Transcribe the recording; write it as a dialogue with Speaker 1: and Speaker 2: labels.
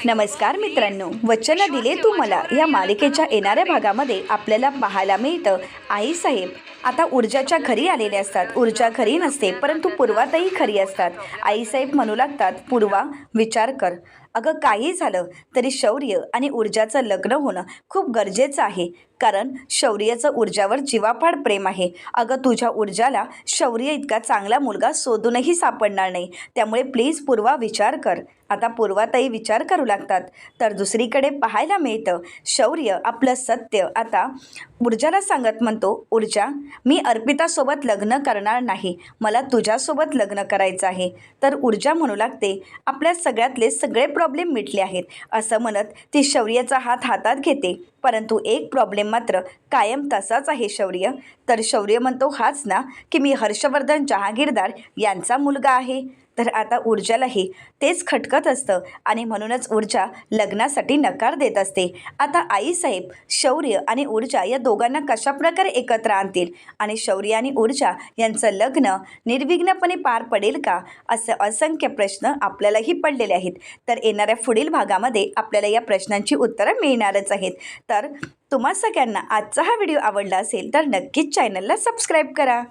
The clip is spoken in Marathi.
Speaker 1: नमस्कार मित्रांनो, वचन दिले तू मला या मालिकेच्या येणाऱ्या भागामध्ये आपल्याला पाहायला मिळतं आईसाहेब आता ऊर्जाच्या घरी आलेले असतात. ऊर्जा घरी नसते, परंतु पूर्वाताई खरी असतात. आईसाहेब म्हणू लागतात, पूर्वा विचार कर, अगं काही झालं तरी शौर्य आणि ऊर्जाचं लग्न होणं खूप गरजेचं आहे. कारण शौर्याचं ऊर्जावर जीवापाड प्रेम आहे. अगं तुझ्या ऊर्जाला शौर्य इतका चांगला मुलगा शोधूनही सापडणार नाही. त्यामुळे प्लीज पूर्वा विचार कर. आता पूर्वाताई विचार करू लागतात. तर दुसरीकडे पाहायला मिळतं शौर्य आपलं सत्य आता ऊर्जाला सांगत म्हणतो, ऊर्जा मी अर्पितासोबत लग्न करणार नाही, मला तुझ्यासोबत लग्न करायचं आहे. तर ऊर्जा म्हणू लागते, आपल्या सगळ्यातले सगळे प्रॉब्लेम मिटले आहेत असं म्हणत ती शौर्याचा हात हातात घेते. परंतु एक प्रॉब्लेम मात्र कायम तसाच आहे शौर्य. तर शौर्य म्हणतो, हाच ना की मी हर्षवर्धन जहागीरदार यांचा मुलगा आहे. तर आता ऊर्जालाही तेच खटकत असतं आणि म्हणूनच ऊर्जा लग्नासाठी नकार देत असते. आता आईसाहेब शौर्य आणि ऊर्जा या दोघांना कशाप्रकारे एकत्र आणतील आणि शौर्य आणि ऊर्जा यांचं लग्न निर्विघ्नपणे पार पडेल का, असं असंख्य प्रश्न आपल्यालाही पडलेले आहेत. तर येणाऱ्या पुढील भागामध्ये आपल्याला या प्रश्नांची उत्तरं मिळणारच आहेत. तर तुम्हा सगळ्यांना आजचा हा व्हिडिओ आवडला असेल तर नक्कीच चॅनलला सबस्क्राईब करा.